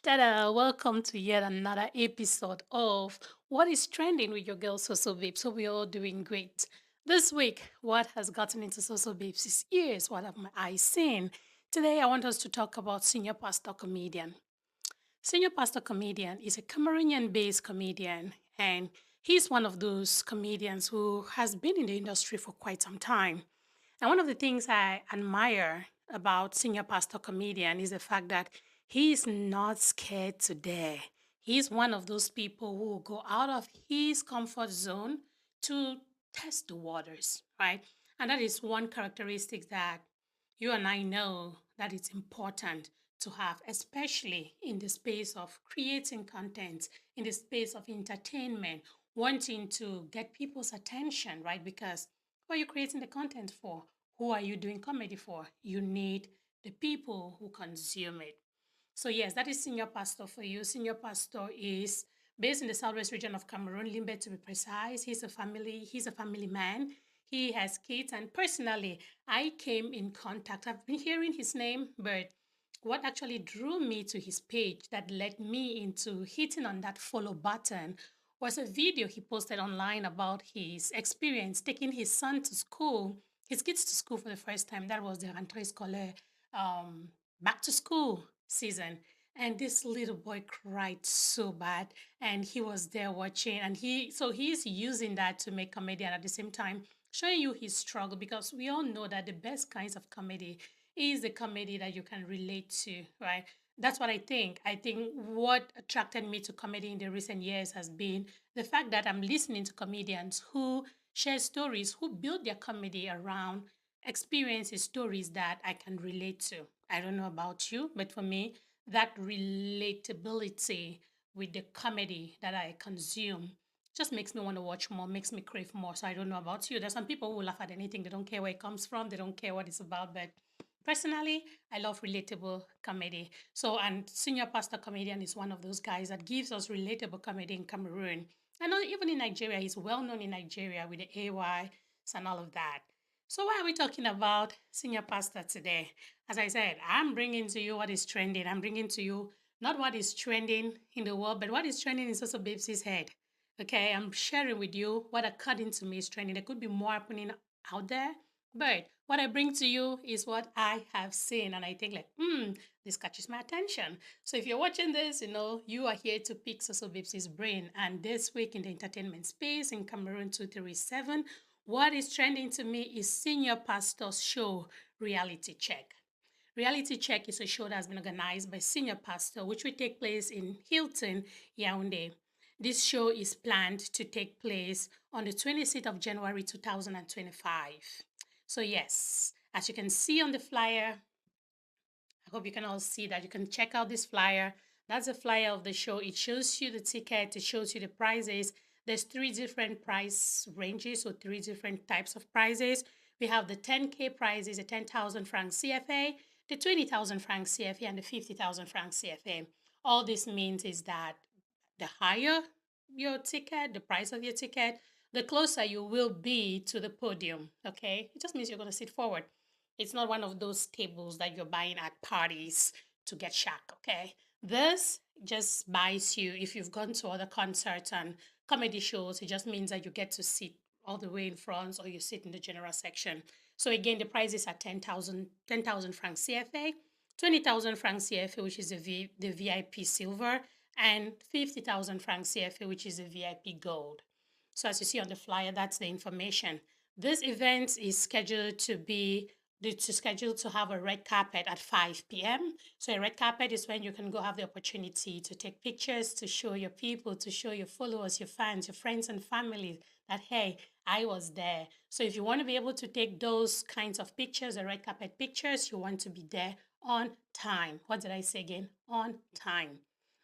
Tada! Welcome to yet another episode of What is Trending with your girl Sosobabes. Hope we're all doing great. This week, what has gotten into Sosobabes' ears? What have my eyes seen? Today, I want us to talk about senior pastor comedian. Senior pastor comedian is a Cameroonian based comedian, and he's one of those comedians who has been in the industry for quite some time. And one of the things I admire about senior pastor comedian is the fact that he is not scared to dare. He's one of those people who will go out of his comfort zone to test the waters, right? And that is one characteristic that you and I know that it's important to have, especially in the space of creating content, in the space of entertainment, wanting to get people's attention, right? Because who are you creating the content for? Who are you doing comedy for? You need the people who consume it. So yes, that is senior pastor for you. Senior pastor is based in the southwest region of Cameroon, Limbe to be precise. He's a family man. He has kids, and personally, I came in contact. I've been hearing his name, but what actually drew me to his page that led me into hitting on that follow button was a video he posted online about his experience taking his son to school, his kids to school for the first time. That was the rentrée scolaire, um, back to school season. And this little boy cried so bad, and he was there watching, and he's using that to make comedy, and at the same time showing you his struggle, because we all know that the best kinds of comedy is the comedy that you can relate to, right? That's what I think. I think what attracted me to comedy in the recent years has been the fact that I'm listening to comedians who share stories, who build their comedy around experiences, stories that I can relate to. I don't know about you, but for me, that relatability with the comedy that I consume just makes me want to watch more, makes me crave more. So I don't know about you. There's some people who laugh at anything. They don't care where it comes from. They don't care what it's about. But personally, I love relatable comedy. So, and Senior Pastor Comedian is one of those guys that gives us relatable comedy in Cameroon. And not even in Nigeria. He's well known in Nigeria with the AYs and all of that. So why are we talking about Senior Pastor today? As I said, I'm bringing to you what is trending. I'm bringing to you not what is trending in the world, but what is trending in Soso Babes' head. Okay, I'm sharing with you what according to me is trending. There could be more happening out there, but what I bring to you is what I have seen, and I think like, this catches my attention. So if you're watching this, you are here to pick Soso Babes' brain. And this week in the entertainment space in Cameroon 237, what is trending to me is Senior Pastor's show, Reality Check. Reality Check is a show that has been organized by Senior Pastor, which will take place in Hilton, Yaounde. This show is planned to take place on the 26th of January 2025. So, yes, as you can see on the flyer, I hope you can all see that. You can check out this flyer. That's a flyer of the show. It shows you the ticket, it shows you the prices. There's three different price ranges, so three different types of prices. We have the 10K prizes, the 10,000 franc CFA, the 20,000 franc CFA, and the 50,000 franc CFA. All this means is that the higher your ticket, the price of your ticket, the closer you will be to the podium. Okay, it just means you're going to sit forward. It's not one of those tables that you're buying at parties to get shocked. Okay, this just buys you, if you've gone to other concerts and comedy shows, it just means that you get to sit all the way in front, or you sit in the general section. So again, the prices are 10,000 francs CFA, 20,000 francs CFA, which is the VIP silver, and 50,000 francs CFA, which is the VIP gold. So as you see on the flyer, that's the information. This event is scheduled to be to schedule to have a red carpet at 5 p.m. So a red carpet is when you can go have the opportunity to take pictures, to show your people, to show your followers, your fans, your friends and family that, hey, I was there. So if you want to be able to take those kinds of pictures, the red carpet pictures, you want to be there on time. What did I say again? On time.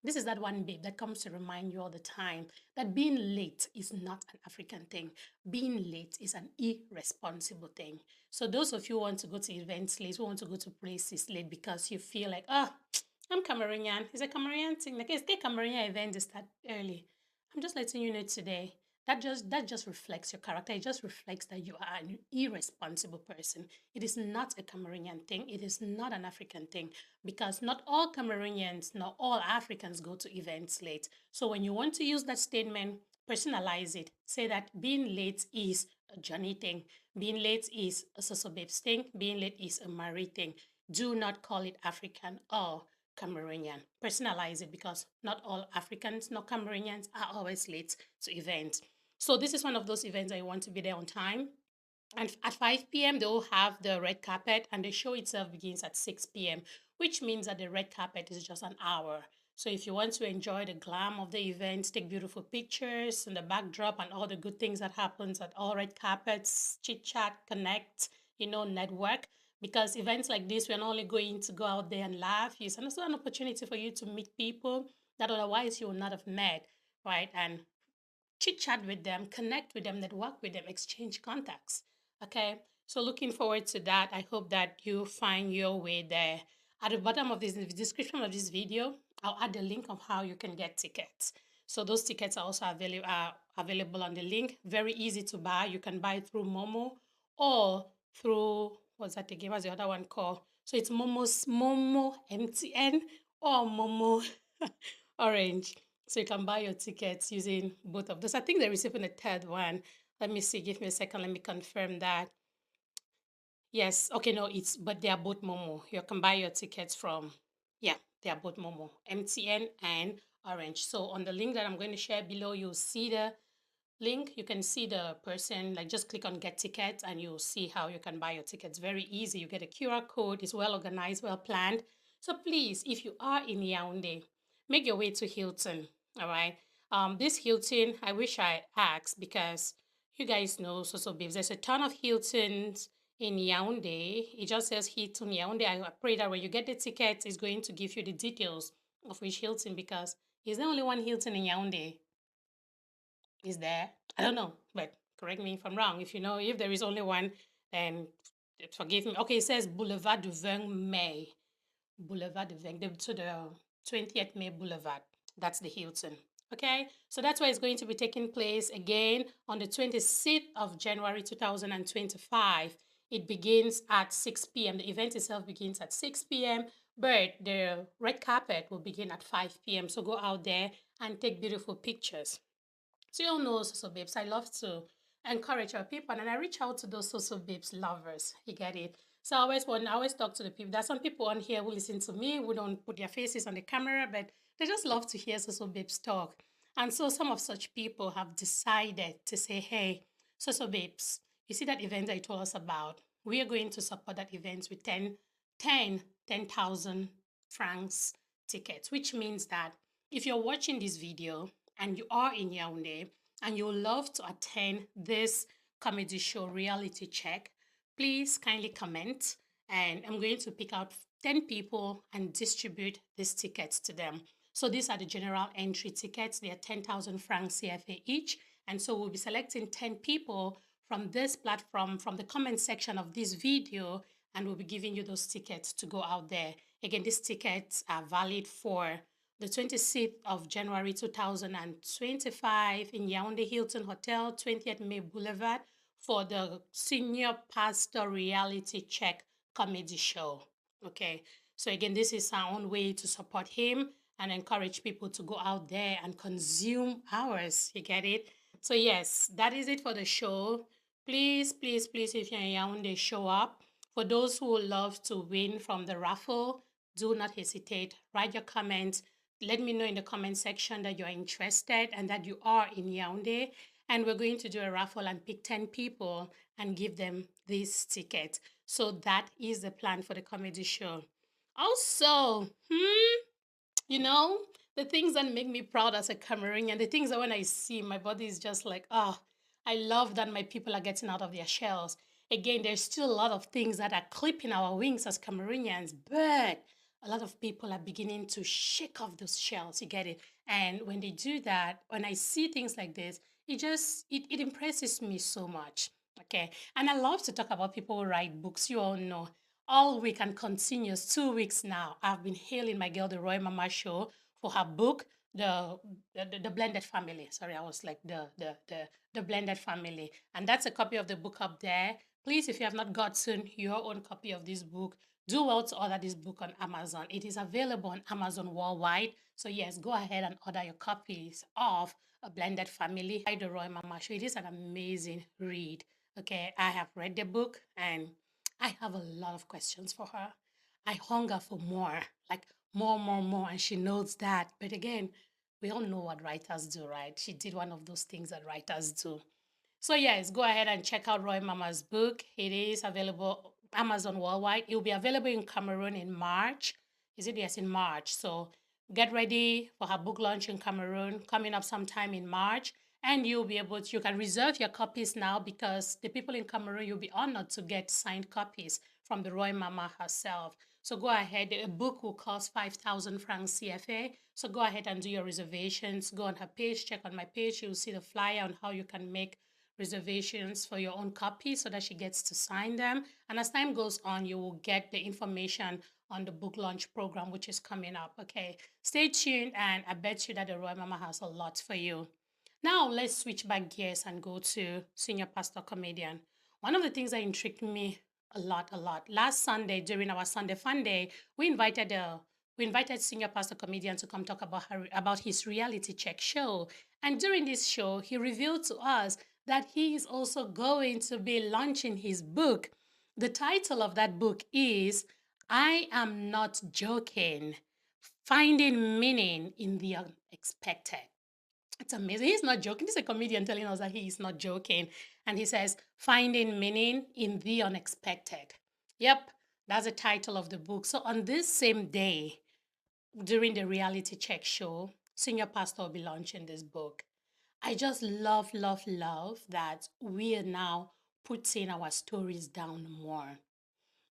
This is that one babe that comes to remind you all the time that being late is not an African thing. Being late is an irresponsible thing. So those of you who want to go to events late, who want to go to places late because you feel like, I'm Cameroonian. It's a Cameroonian thing. Like, it's the Cameroonian event to start early. I'm just letting you know today that just reflects your character. It just reflects that you are an irresponsible person. It is not a Cameroonian thing. It is not an African thing because not all Cameroonians, not all Africans go to events late. So when you want to use that statement, personalize it. Say that being late is a Johnny thing. Being late is a Sosobabes thing. Being late is a Marie thing. Do not call it African or Cameroonian. Personalize it because not all Africans, not Cameroonians are always late to events. So this is one of those events I want to be there on time. And at 5 p.m., they'll have the red carpet, and the show itself begins at 6 p.m., which means that the red carpet is just an hour. So if you want to enjoy the glam of the event, take beautiful pictures and the backdrop and all the good things that happens at all red carpets, chit chat, connect, network. Because events like this, we're not only going to go out there and laugh, it's also an opportunity for you to meet people that otherwise you would not have met, right? And chit chat with them, connect with them, network with them, exchange contacts. Okay. So looking forward to that. I hope that you find your way there. At the bottom of this in the description of this video, I'll add the link of how you can get tickets. So those tickets are also available on the link. Very easy to buy. You can buy through Momo or through what's that again? What's the other one called? So it's Momo MTN or Momo Orange. So you can buy your tickets using both of those. I think they're receiving a third one. Let me see. Give me a second. Let me confirm that. Yes. Okay. No, but they are both Momo. You can buy your tickets from, yeah, they are both Momo, MTN and Orange. So on the link that I'm going to share below, you'll see the link. You can see the person, like just click on get tickets and you'll see how you can buy your tickets. Very easy. You get a QR code. It's well organized, well planned. So please, if you are in Yaounde, make your way to Hilton. All right. This Hilton, I wish I asked because you guys know Sosobabes. There's a ton of Hiltons in Yaounde. It just says Hilton Yaounde. I pray that when you get the ticket, it's going to give you the details of which Hilton because is there only one Hilton in Yaounde? Is there? I don't know, but correct me if I'm wrong. If you know, if there is only one, then forgive me. Okay, it says Boulevard du 20 Mai. Boulevard du 20, so the 20th May Boulevard. That's the Hilton. Okay, so that's where it's going to be taking place again on the 26th of January 2025. It begins at 6 p.m. The event itself begins at 6 p.m., but the red carpet will begin at 5 p.m. So go out there and take beautiful pictures. So you all know Sosobabes. I love to encourage our people and I reach out to those Sosobabes lovers. You get it? So I always talk to the people. There's some people on here who listen to me, who don't put their faces on the camera, but they just love to hear Sosobabes talk. And so some of such people have decided to say, hey, Sosobabes, you see that event that you told us about? We are going to support that event with 10,000 francs tickets, which means that if you're watching this video and you are in Yaoundé and you love to attend this comedy show reality check, please kindly comment and I'm going to pick out 10 people and distribute these tickets to them. So these are the general entry tickets. They are 10,000 francs CFA each. And so we'll be selecting 10 people from this platform, from the comment section of this video, and we'll be giving you those tickets to go out there. Again, these tickets are valid for the 26th of January 2025 in Yaounde Hilton Hotel, 20th May Boulevard, for the Senior Pastor Reality Check comedy show. Okay, so again, this is our own way to support him and encourage people to go out there and consume ours. You get it? So, yes, that is it for the show. Please, please, please, if you're in Yaounde, show up. For those who would love to win from the raffle, do not hesitate. Write your comments. Let me know in the comment section that you're interested and that you are in Yaoundé. And we're going to do a raffle and pick 10 people and give them this ticket. So that is the plan for the comedy show. Also, you know, the things that make me proud as a Cameroonian, the things that when I see, my body is just like, oh, I love that my people are getting out of their shells. Again, there's still a lot of things that are clipping our wings as Cameroonians, but a lot of people are beginning to shake off those shells. You get it? And when they do that, when I see things like this, it impresses me so much. Okay. And I love to talk about people who write books. You all know all week and continuous 2 weeks now. I've been hailing my girl, the Roy Mama Show, for her book, the the blended family. Sorry, I was like the blended family, and that's a copy of the book up there. Please, if you have not gotten your own copy of this book, do well to order this book on Amazon. It is available on Amazon worldwide. So yes, go ahead and order your copies of A Blended Family by the Roy Mama Show. It is an amazing read. Okay, I have read the book and I have a lot of questions for her. I hunger for more, like more, more, more, and she knows that. But again, we all know what writers do, right? She did one of those things that writers do. So yes, go ahead and check out Roy Mama's book. It is available Amazon worldwide. It will be available in Cameroon in March. Is it? Yes, in March. So get ready for her book launch in Cameroon coming up sometime in March. And you'll be able to, you can reserve your copies now because the people in Cameroon, you'll be honored to get signed copies from the Roy Mama herself. So go ahead. A book will cost 5,000 francs CFA. So go ahead and do your reservations. Go on her page, check on my page. You'll see the flyer on how you can make reservations for your own copy so that she gets to sign them. And as time goes on, you will get the information on the book launch program, which is coming up. Okay, stay tuned, and I bet you that the Royal Mama has a lot for you. Now, let's switch back gears and go to senior pastor comedian. One of the things that intrigued me a lot. Last Sunday, during our Sunday Fun Day, we invited senior pastor comedian to come talk about his reality check show. And during this show, he revealed to us that he is also going to be launching his book. The title of that book is I Am Not Joking, Finding Meaning in the Unexpected. It's amazing. He's not joking. He's a comedian telling us that he is not joking. And he says, Finding Meaning in the Unexpected. Yep, that's the title of the book. So on this same day, during the reality check show, Senior Pastor will be launching this book. I just love, love, love that we are now putting our stories down more.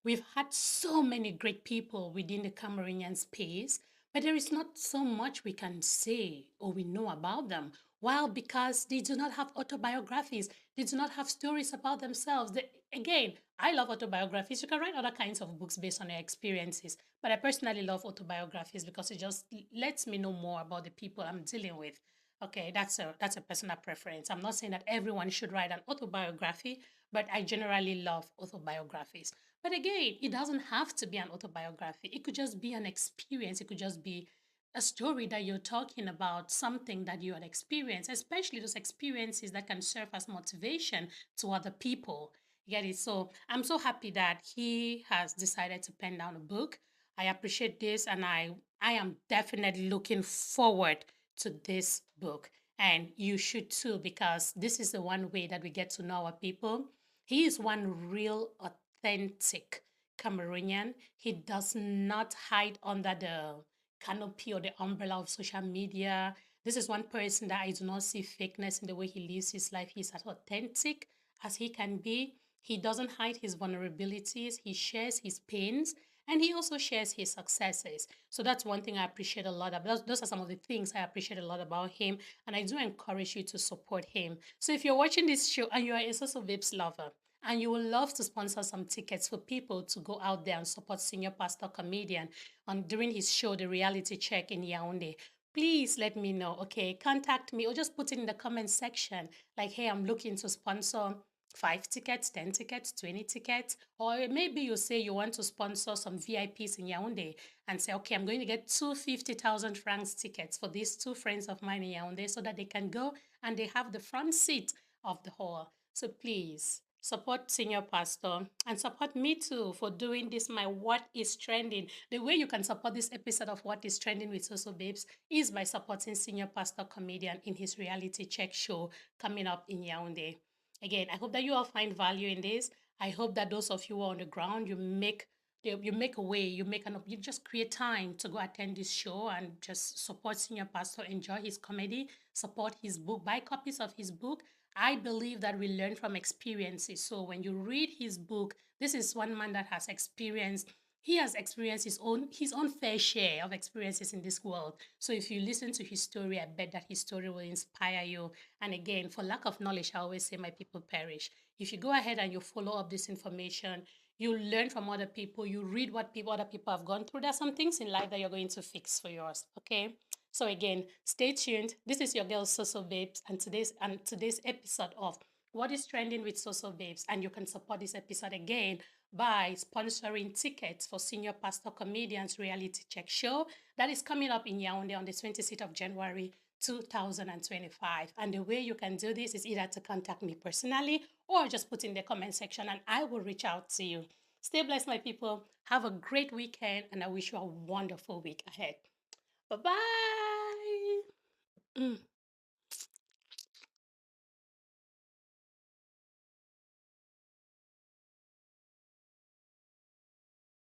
We've had so many great people within the Cameroonian space, but there is not so much we can say or we know about them. Well, because they do not have autobiographies, they do not have stories about themselves. Again, I love autobiographies. You can write other kinds of books based on your experiences, but I personally love autobiographies because it just lets me know more about the people I'm dealing with. Okay, that's a personal preference. I'm not saying that everyone should write an autobiography, but I generally love autobiographies. But again, it doesn't have to be an autobiography. It could just be an experience. It could just be a story that you're talking about, something that you had experienced, especially those experiences that can serve as motivation to other people. You get it? So I'm so happy that he has decided to pen down a book. I appreciate this, and I am definitely looking forward to this book. And you should too, because this is the one way that we get to know our people. He is one real authentic Cameroonian. He does not hide under the canopy or the umbrella of social media. This is one person that I do not see fakeness in the way he lives his life. He's as authentic as he can be. He doesn't hide his vulnerabilities. He shares his pains and he also shares his successes. So that's one thing I appreciate a lot about. Those are some of the things I appreciate a lot about him. And I do encourage you to support him. So if you're watching this show and you're a Sosobabes lover, and you would love to sponsor some tickets for people to go out there and support senior pastor comedian on during his show, The Reality Check in Yaounde, please let me know. Okay, contact me or just put it in the comment section. Like, hey, I'm looking to sponsor 5 tickets, 10 tickets, 20 tickets, or maybe you say you want to sponsor some VIPs in Yaounde and say, okay, I'm going to get 250,000 francs tickets for these two friends of mine in Yaounde so that they can go and they have the front seat of the hall. So please support senior pastor and support me too for doing this my what is trending. The way you can support this episode of What is Trending with Sosobabes is by supporting senior pastor comedian in his reality check show coming up in Yaounde. Again, I hope that you all find value in this. I hope that those of you who are on the ground, you make a way, you just create time to go attend this show and just support senior pastor, enjoy his comedy, support his book, buy copies of his book. I believe that we learn from experiences. So when you read his book, this is one man that has experienced. He has experienced his own fair share of experiences in this world. So if you listen to his story, I bet that his story will inspire you. And again, for lack of knowledge, I always say my people perish. If you go ahead and you follow up this information, you learn from other people, you read what other people have gone through. There's some things in life that you're going to fix for yours. Okay. So again, stay tuned. This is your girl Soso Babes, and today's episode of What is Trending with Soso Babes, and you can support this episode again by sponsoring tickets for Senior Pastor Comedians Reality Check Show that is coming up in Yaounde on the 26th of January 2025. And the way you can do this is either to contact me personally or just put in the comment section and I will reach out to you. Stay blessed, my people. Have a great weekend, and I wish you a wonderful week ahead. Bye bye.